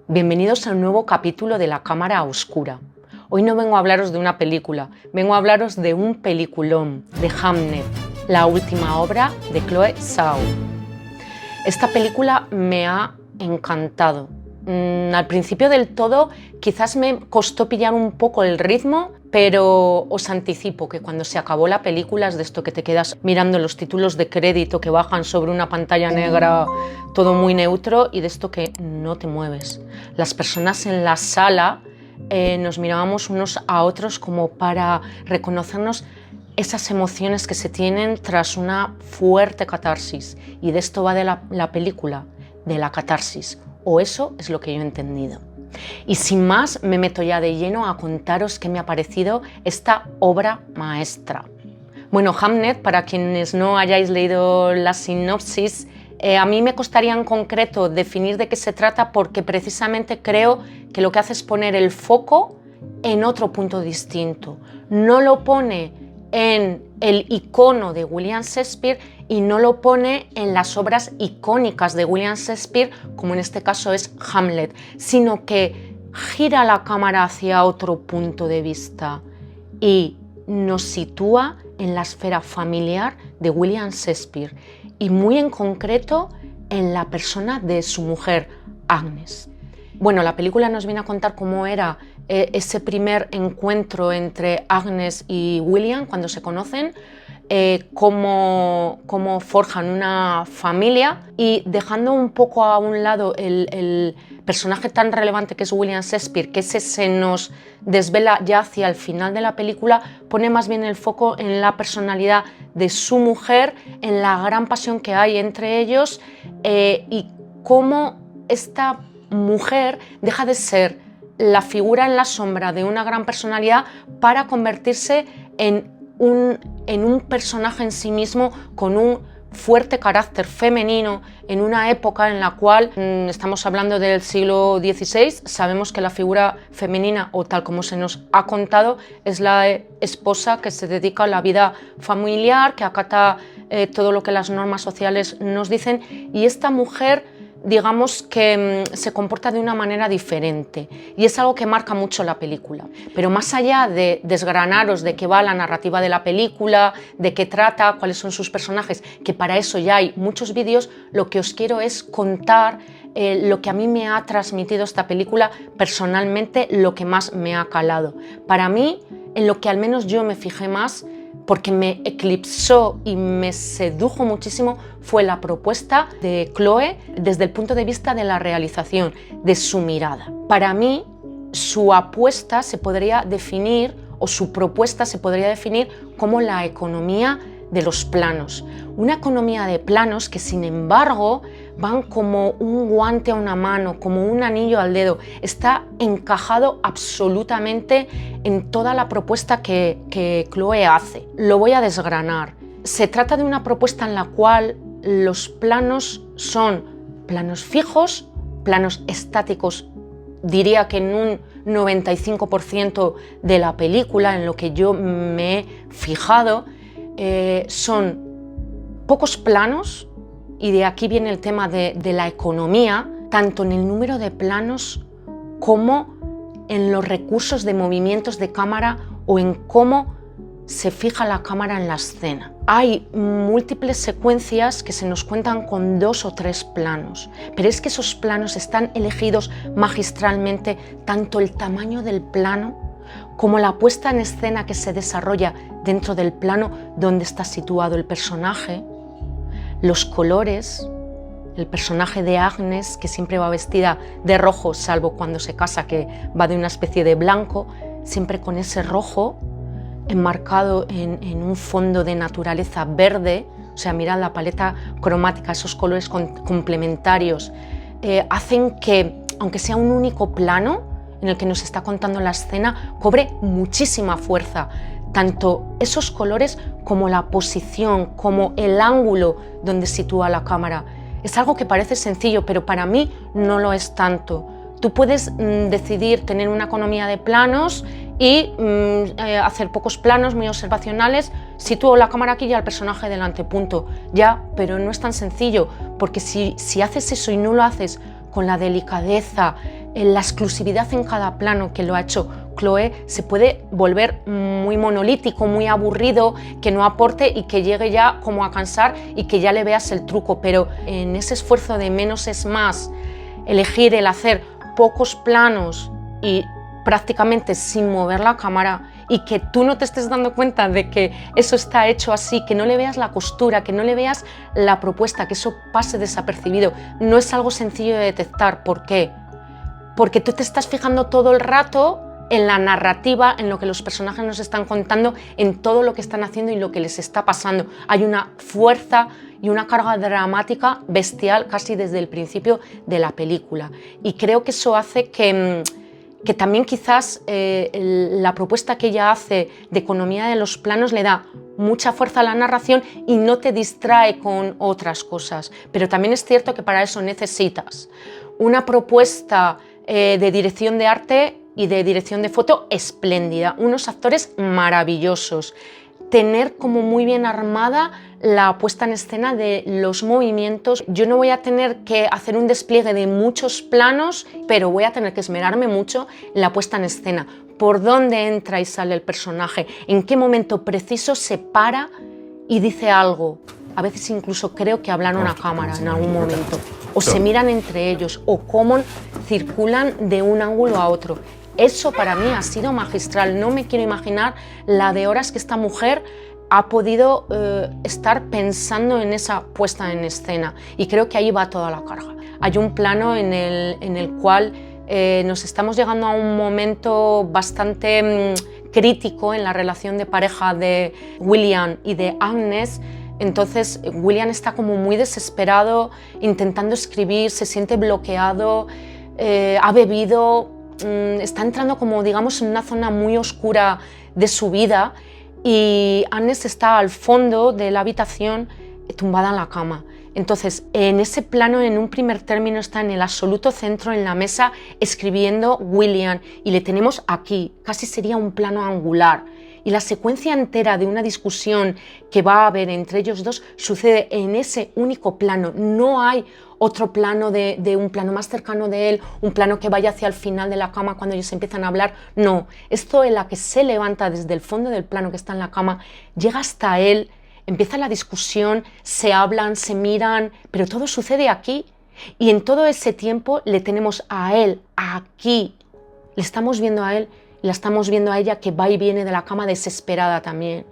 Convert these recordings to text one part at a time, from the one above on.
Bienvenidos a un nuevo capítulo de La Cámara Oscura. Hoy no vengo a hablaros de una película, vengo a hablaros de un peliculón, de Hamnet, la última obra de Chloe Zhao. Esta película me ha encantado. Al principio del todo quizás me costó pillar un poco el ritmo, pero os anticipo que cuando se acabó la película es de esto que te quedas mirando los títulos de crédito que bajan sobre una pantalla negra, todo muy neutro, y de esto que no te mueves. Las personas en la sala nos mirábamos unos a otros como para reconocernos esas emociones que se tienen tras una fuerte catarsis, y de esto va de la película, de la catarsis, o eso es lo que yo he entendido. Y sin más, me meto ya de lleno a contaros qué me ha parecido esta obra maestra. Bueno, Hamnet, para quienes no hayáis leído la sinopsis, a mí me costaría en concreto definir de qué se trata, porque precisamente creo que lo que hace es poner el foco en otro punto distinto. No lo pone en el icono de William Shakespeare y no lo pone en las obras icónicas de William Shakespeare, como en este caso es Hamlet, sino que gira la cámara hacia otro punto de vista y nos sitúa en la esfera familiar de William Shakespeare, y muy en concreto en la persona de su mujer, Agnes. Bueno, la película nos viene a contar cómo era ese primer encuentro entre Agnes y William cuando se conocen, cómo forjan una familia, y dejando un poco a un lado el personaje tan relevante que es William Shakespeare, que ese se nos desvela ya hacia el final de la película, pone más bien el foco en la personalidad de su mujer, en la gran pasión que hay entre ellos, y cómo esta mujer deja de ser la figura en la sombra de una gran personalidad para convertirse en un personaje en sí mismo con un fuerte carácter femenino en una época en la cual estamos hablando del siglo XVI. Sabemos que la figura femenina, o tal como se nos ha contado, es la esposa que se dedica a la vida familiar, que acata todo lo que las normas sociales nos dicen, y esta mujer, digamos que se comporta de una manera diferente, y es algo que marca mucho la película. Pero más allá de desgranaros de qué va la narrativa de la película, de qué trata, cuáles son sus personajes, que para eso ya hay muchos vídeos, lo que os quiero es contar lo que a mí me ha transmitido esta película personalmente, lo que más me ha calado. Para mí, en lo que al menos yo me fijé más, porque me eclipsó y me sedujo muchísimo, fue la propuesta de Chloe desde el punto de vista de la realización, de su mirada. Para mí, su apuesta se podría definir, o su propuesta se podría definir como la economía de los planos. Una economía de planos que, sin embargo, van como un guante a una mano, como un anillo al dedo. Está encajado absolutamente en toda la propuesta que Chloe hace. Lo voy a desgranar. Se trata de una propuesta en la cual los planos son planos fijos, planos estáticos, diría que en un 95% de la película, en lo que yo me he fijado. Son pocos planos, y de aquí viene el tema de la economía, tanto en el número de planos como en los recursos de movimientos de cámara o en cómo se fija la cámara en la escena. Hay múltiples secuencias que se nos cuentan con 2 o 3 planos, pero es que esos planos están elegidos magistralmente, tanto el tamaño del plano como la puesta en escena que se desarrolla dentro del plano donde está situado el personaje, los colores, el personaje de Agnes, que siempre va vestida de rojo, salvo cuando se casa, que va de una especie de blanco, siempre con ese rojo enmarcado en un fondo de naturaleza verde. O sea, mirad la paleta cromática, esos colores complementarios, hacen que, aunque sea un único plano en el que nos está contando la escena, cobre muchísima fuerza, tanto esos colores como la posición, como el ángulo donde sitúa la cámara. Es algo que parece sencillo, pero para mí no lo es tanto. Tú puedes decidir tener una economía de planos y hacer pocos planos muy observacionales, sitúo la cámara aquí y al personaje delante, punto. Ya, pero no es tan sencillo, porque si haces eso y no lo haces con la delicadeza, la exclusividad en cada plano que lo ha hecho Chloe, se puede volver muy monolítico, muy aburrido, que no aporte y que llegue ya como a cansar y que ya le veas el truco. Pero en ese esfuerzo de menos es más, elegir el hacer pocos planos y prácticamente sin mover la cámara, y que tú no te estés dando cuenta de que eso está hecho así, que no le veas la costura, que no le veas la propuesta, que eso pase desapercibido, no es algo sencillo de detectar. ¿Por qué? Porque tú te estás fijando todo el rato en la narrativa, en lo que los personajes nos están contando, en todo lo que están haciendo y lo que les está pasando. Hay una fuerza y una carga dramática bestial casi desde el principio de la película. Y creo que eso hace que también quizás la propuesta que ella hace de economía de los planos le da mucha fuerza a la narración y no te distrae con otras cosas. Pero también es cierto que para eso necesitas una propuesta de dirección de arte y de dirección de foto espléndida, unos actores maravillosos, tener como muy bien armada la puesta en escena de los movimientos. Yo no voy a tener que hacer un despliegue de muchos planos, pero voy a tener que esmerarme mucho en la puesta en escena. Por dónde entra y sale el personaje, en qué momento preciso se para y dice algo. A veces incluso creo que hablan a una cámara en algún momento, o se miran entre ellos, o cómo circulan de un ángulo a otro. Eso para mí ha sido magistral. No me quiero imaginar la de horas que esta mujer ha podido estar pensando en esa puesta en escena, y creo que ahí va toda la carga. Hay un plano en el cual nos estamos llegando a un momento bastante crítico en la relación de pareja de William y de Agnes. Entonces William está como muy desesperado, intentando escribir, se siente bloqueado, ha bebido, está entrando como digamos en una zona muy oscura de su vida, y Agnes está al fondo de la habitación tumbada en la cama. Entonces en ese plano, en un primer término, está en el absoluto centro, en la mesa, escribiendo William, y le tenemos aquí, casi sería un plano angular. Y la secuencia entera de una discusión que va a haber entre ellos dos sucede en ese único plano. No hay otro plano de un plano más cercano de él, un plano que vaya hacia el final de la cama cuando ellos empiezan a hablar. No, esto en la que se levanta desde el fondo del plano que está en la cama, llega hasta él, empieza la discusión, se hablan, se miran, pero todo sucede aquí. Y en todo ese tiempo le tenemos a él aquí, le estamos viendo a él, la estamos viendo a ella que va y viene de la cama desesperada también.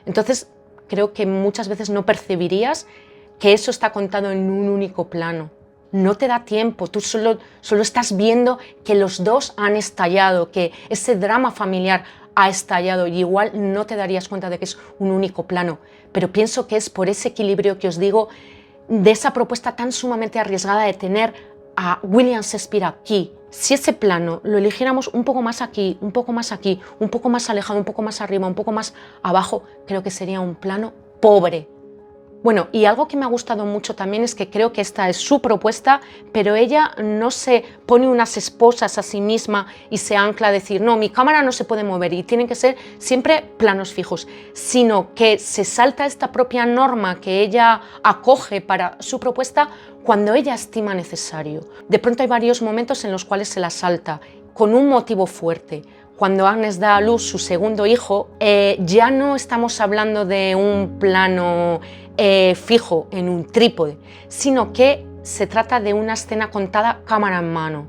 Entonces creo que muchas veces no percibirías que eso está contado en un único plano. No te da tiempo, tú solo estás viendo que los dos han estallado, que ese drama familiar ha estallado, y igual no te darías cuenta de que es un único plano. Pero pienso que es por ese equilibrio que os digo, de esa propuesta tan sumamente arriesgada de tener a William Shakespeare aquí. Si ese plano lo eligiéramos un poco más aquí, un poco más aquí, un poco más alejado, un poco más arriba, un poco más abajo, creo que sería un plano pobre. Bueno, y algo que me ha gustado mucho también es que creo que esta es su propuesta, pero ella no se pone unas esposas a sí misma y se ancla a decir, no, mi cámara no se puede mover y tienen que ser siempre planos fijos, sino que se salta esta propia norma que ella acoge para su propuesta cuando ella estima necesario. De pronto hay varios momentos en los cuales se la salta con un motivo fuerte. Cuando Agnes da a luz su segundo hijo, ya no estamos hablando de un plano fijo en un trípode, sino que se trata de una escena contada cámara en mano.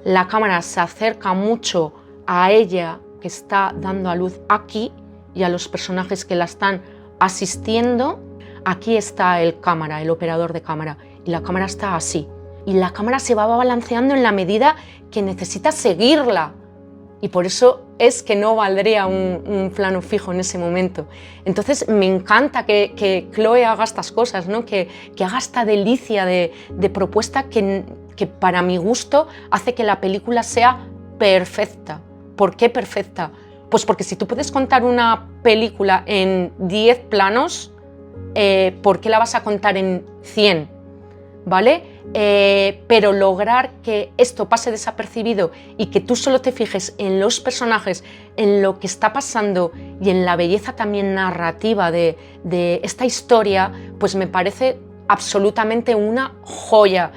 La cámara se acerca mucho a ella que está dando a luz aquí y a los personajes que la están asistiendo. Aquí está el cámara, el operador de cámara, y la cámara está así. Y la cámara se va balanceando en la medida que necesita seguirla. Y por eso es que no valdría un plano fijo en ese momento. Entonces me encanta que Chloe haga estas cosas, ¿no? que haga esta delicia de propuesta que para mi gusto hace que la película sea perfecta. ¿Por qué perfecta? Pues porque si tú puedes contar una película en 10 planos, ¿por qué la vas a contar en 100? ¿Vale? Pero lograr que esto pase desapercibido y que tú solo te fijes en los personajes, en lo que está pasando y en la belleza también narrativa de esta historia, pues me parece absolutamente una joya.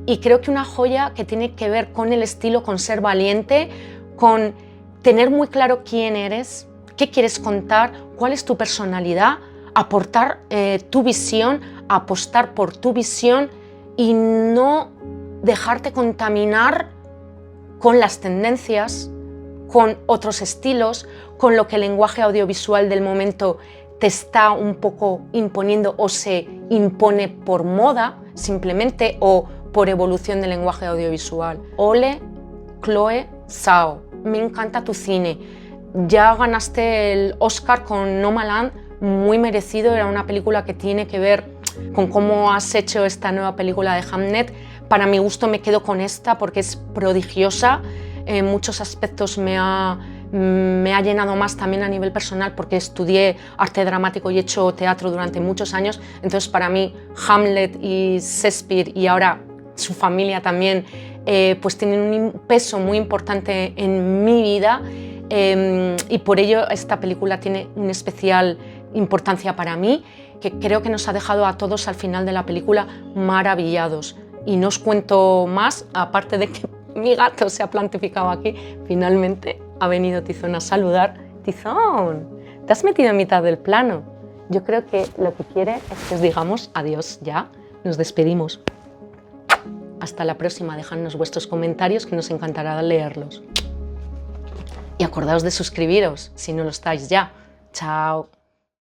y creo que una joya que tiene que ver con el estilo, con ser valiente, con tener muy claro quién eres, qué quieres contar, cuál es tu personalidad, aportar tu visión, apostar por tu visión y no dejarte contaminar con las tendencias, con otros estilos, con lo que el lenguaje audiovisual del momento te está un poco imponiendo o se impone por moda simplemente o por evolución del lenguaje audiovisual. Ole, Chloe Zhao, me encanta tu cine. Ya ganaste el Oscar con Nomadland, muy merecido, era una película que tiene que ver con cómo has hecho esta nueva película de Hamnet. Para mi gusto me quedo con esta porque es prodigiosa, en muchos aspectos me ha llenado más también a nivel personal porque estudié arte dramático y he hecho teatro durante muchos años, entonces para mí Hamlet y Shakespeare y ahora su familia también pues tienen un peso muy importante en mi vida y por ello esta película tiene una especial importancia para mí, que creo que nos ha dejado a todos al final de la película maravillados. Y no os cuento más, aparte de que mi gato se ha plantificado aquí, finalmente ha venido Tizón a saludar. Tizón, te has metido en mitad del plano. Yo creo que lo que quiere es que os digamos adiós ya, nos despedimos. Hasta la próxima, dejadnos vuestros comentarios que nos encantará leerlos. Y acordaos de suscribiros si no lo estáis ya. Chao.